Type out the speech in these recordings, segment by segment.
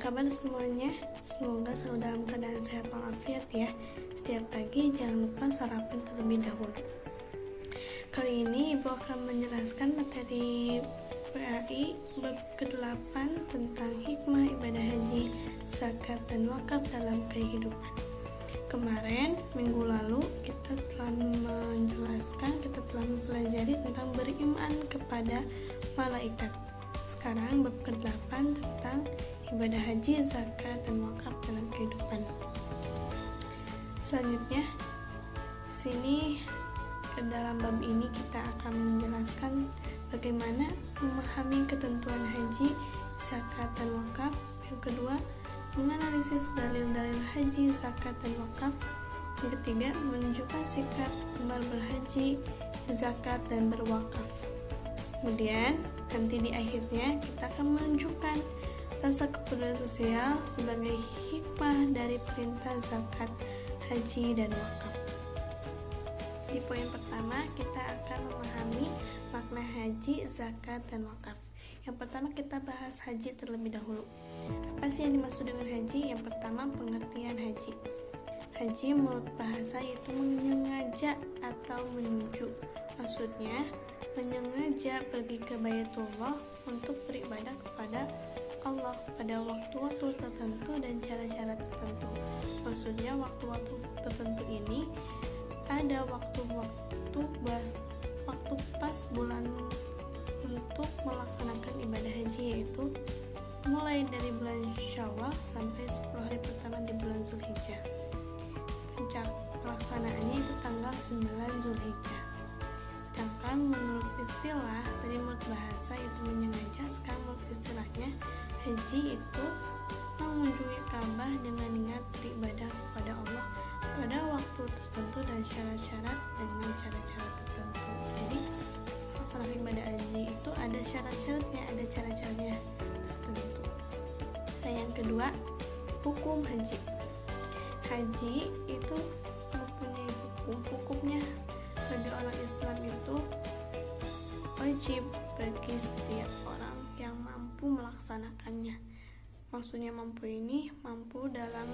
kabar semuanya? Semoga selalu dalam keadaan sehat walafiat ya. Setiap pagi jangan lupa sarapan terlebih dahulu. Kali ini Ibu akan menjelaskan materi PAI bab ke-8 tentang hikmah ibadah haji, zakat, dan wakaf dalam kehidupan. Kemarin, minggu lalu, kita telah mempelajari tentang beriman kepada malaikat. Sekarang bab ke-8 tentang ibadah haji, zakat, dan wakaf dalam kehidupan. Selanjutnya, di sini ke dalam bab ini kita akan menjelaskan bagaimana memahami ketentuan haji, zakat, dan wakaf. Yang kedua, menganalisis dalil-dalil haji, zakat, dan wakaf. Yang ketiga, menunjukkan sikap amal berhaji, berzakat, dan berwakaf. Kemudian, nanti di akhirnya kita akan menunjukkan rasa kepedulian sosial sebagai hikmah dari perintah zakat, haji, dan wakaf. Di poin pertama, kita akan memahami makna haji, zakat, dan wakaf. Yang pertama, kita bahas haji terlebih dahulu. Apa sih yang dimaksud dengan haji? Yang pertama, pengertian haji. Haji menurut bahasa itu menyengaja atau menuju. Maksudnya, menyengaja pergi ke Baitullah untuk beribadah kepada Allah pada waktu-waktu tertentu dan cara-cara tertentu. Maksudnya, waktu-waktu tertentu ini ada waktu pas bulan untuk melaksanakan ibadah haji, yaitu mulai dari bulan Syawal sampai 10 hari pertama di bulan Zulhijjah. Puncak pelaksanaannya itu tanggal 9 Zulhijjah. Sedangkan menurut istilah, tadi menurut bahasa itu menyengaja, sekarang menurut istilahnya haji itu mengunjungi Ka'bah dengan niat beribadah kepada Allah pada waktu tertentu dan syarat-syarat dengan cara-cara tertentu. Jadi melaksanakan ibadah haji itu ada syarat-syaratnya, ada cara-caranya tertentu. Nah, yang kedua, hukum haji. Haji itu mempunyai hukumnya bagi orang Islam itu wajib bagi setiap orang yang mampu melaksanakannya. Maksudnya mampu ini mampu dalam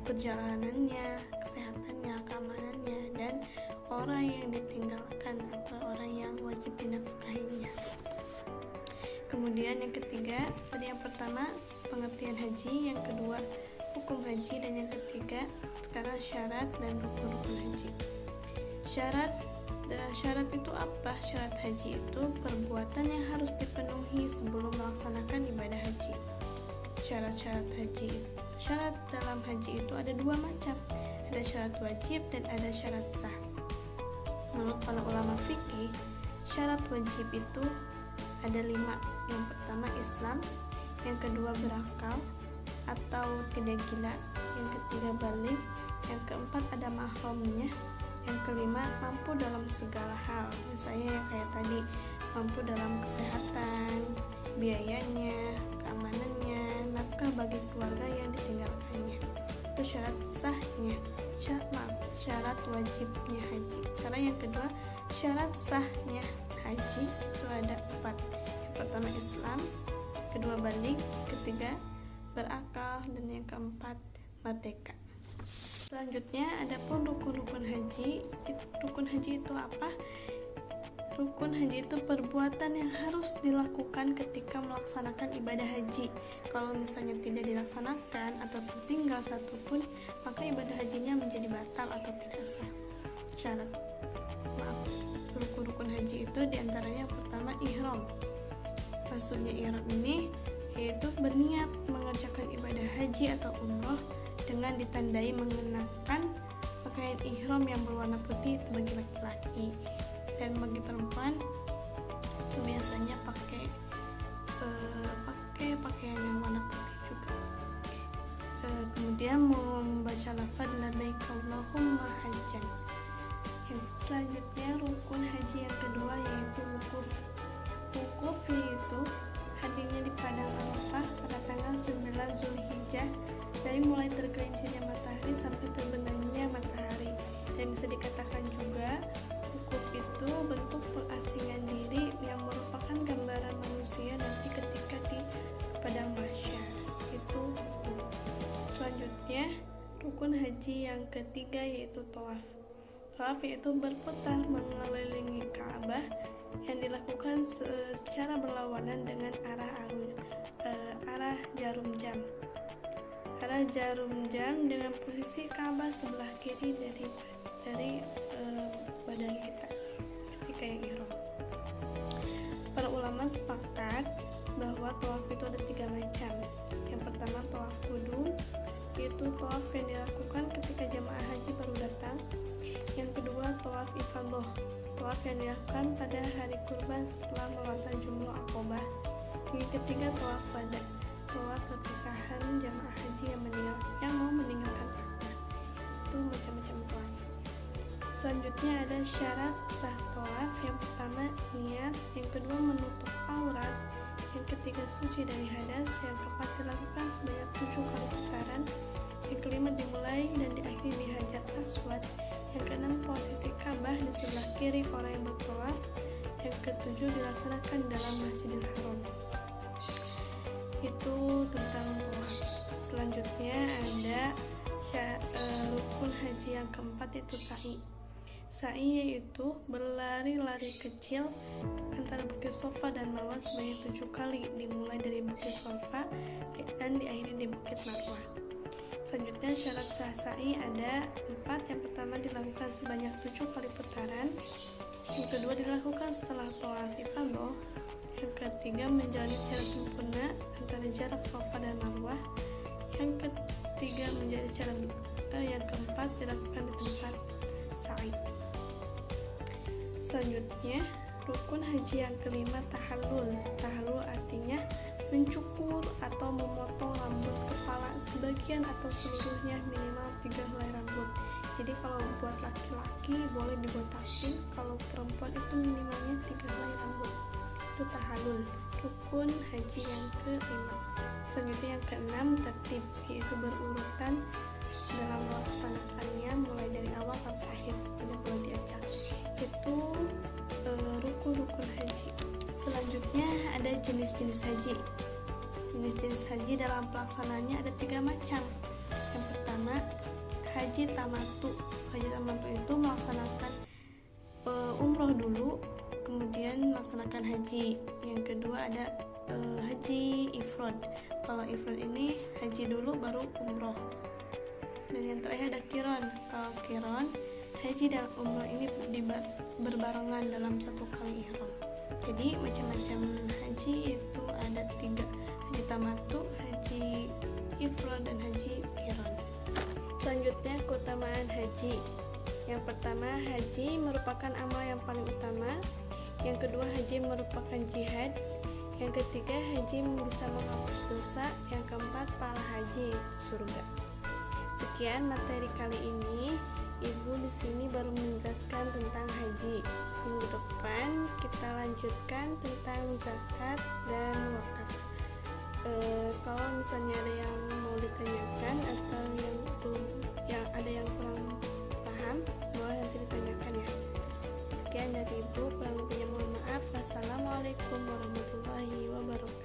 perjalanannya, kesehatannya, keamanannya, dan orang yang ditinggalkan atau orang yang wajib dinafkahinya. Kemudian yang ketiga, tadi yang pertama pengertian haji, yang kedua hukum haji, dan yang ketiga sekarang syarat dan rukun-rukun haji. Syarat itu apa? Syarat haji itu perbuatan yang harus dipenuhi sebelum melaksanakan ibadah haji. Syarat dalam haji itu ada dua macam, ada syarat wajib dan ada syarat sah. Menurut para ulama fikih, syarat wajib itu ada 5. Yang pertama Islam, yang kedua berakal atau tidak gila, yang ketiga balik, yang keempat ada mahramnya, yang kelima mampu dalam segala hal, misalnya kayak tadi mampu dalam kesehatan, biayanya, keamanannya, nafkah bagi keluarga yang ditinggalkannya. Itu syarat sahnya, syarat wajibnya haji. Sekarang yang kedua, syarat sahnya haji itu ada 4. Yang pertama Islam, kedua balik, ketiga berakal, dan yang keempat merdeka. Selanjutnya ada pun rukun-rukun haji. Rukun haji itu apa? Rukun haji itu perbuatan yang harus dilakukan ketika melaksanakan ibadah haji. Kalau misalnya tidak dilaksanakan atau tertinggal satu pun, maka ibadah hajinya menjadi batal atau tidak sah. Rukun-rukun haji itu diantaranya pertama ihram. Maksudnya ihram ini yaitu berniat mengerjakan ibadah haji atau umroh dengan ditandai mengenakan pakaian ihram yang berwarna putih itu bagi laki-laki, dan bagi perempuan itu biasanya pakai pakaian yang warna putih juga. Kemudian membaca lafaz labbaik Allahumma hajjan. Selanjutnya rukun haji yang kedua yaitu wukuf. Wukuf yaitu hadirnya di padang Arafah pada tanggal 9 Zulhijjah dari mulai tergelincirnya matahari sampai terbenamnya matahari. Dan bisa dikatakan juga wukuf itu bentuk pengasingan diri yang merupakan gambaran manusia haji yang ketiga yaitu tawaf. Tawaf yaitu berputar mengelilingi Ka'bah yang dilakukan secara berlawanan dengan arah jarum jam. Arah jarum jam dengan posisi Ka'bah sebelah kiri dari badan kita ketika yang ihram. Para ulama sepakat bahwa tawaf itu ada 3 macam. Yang pertama tawaf qudum, yaitu tawaf yang dilakukan ketika jamaah haji baru datang. Yang kedua tawaf ifadah, tawaf yang dilakukan pada hari kurban setelah melontar jumroh Aqobah. Yang ketiga tawaf wada, tawaf perpisahan jamaah haji yang mau meninggalkan Ka'bah. Itu macam-macam tawaf. Selanjutnya ada syarat sah tawaf. Yang pertama niat, yang kedua menutup aurat, yang ketiga suci dari hadas, yang keempat dilakukan sebanyak 7 kali putaran, yang kelima dimulai dan diakhiri di Hajar Aswad, yang keenam posisi Ka'bah di sebelah kiri orang yang bertawaf, yang ketujuh dilaksanakan dalam Masjidil Haram. Itu tentang tawaf. Selanjutnya ada rukun haji yang keempat yaitu sa'i. Sa'i yaitu berlari-lari kecil antara Bukit Sofa dan Marwah sebanyak 7 kali, dimulai dari Bukit Sofa dan diakhiri di Bukit Marwah. Selanjutnya syarat sah sa'i ada 4. Yang pertama dilakukan sebanyak 7 kali putaran, yang kedua dilakukan setelah tawaf ifadah, yang ketiga menjalani secara sempurna antara jarak Sofa dan Marwah, yang ketiga menjadi secara yang keempat dilakukan di tempat sa'i. Selanjutnya rukun haji yang kelima tahallul. Tahallul artinya mencukur atau memotong rambut kepala sebagian atau seluruhnya minimal 3 helai rambut. Jadi kalau buat laki-laki boleh dibotakin, kalau perempuan itu minimalnya 3 helai rambut. Itu tahallul, rukun haji yang kelima. Selanjutnya yang keenam tertib, yaitu berurutan dalam melaksanakannya mulai dari awal sampai akhir, tidak boleh diacak. Itu rukun-rukun haji. Selanjutnya ada jenis-jenis haji. Jenis-jenis haji dalam pelaksanaannya ada 3 macam. Yang pertama haji tamattu. Haji tamattu itu melaksanakan umroh dulu, kemudian melaksanakan haji. Yang kedua ada haji ifrad. Kalau ifrad ini haji dulu baru umroh. Dan yang terakhir ada qiron. Kalau qiron, haji dan umroh ini berbarengan dalam satu kali ihram. Jadi macam-macam haji itu ada 3, haji tamattu, haji ifrad, dan haji qiron. Selanjutnya keutamaan haji. Yang pertama, haji merupakan amal yang paling utama. Yang kedua, haji merupakan jihad. Yang ketiga, haji bisa menghapus dosa. Yang keempat, pahala haji surga. Sekian materi kali ini. Ibu di sini baru menjelaskan tentang haji. Minggu depan kita lanjutkan tentang zakat dan wakaf. Kalau misalnya ada yang mau ditanyakan atau yang ada yang kurang paham, boleh nanti ditanyakan ya. Sekian dari Ibu, kurang lebihnya mohon maaf. Wassalamualaikum warahmatullahi wabarakatuh.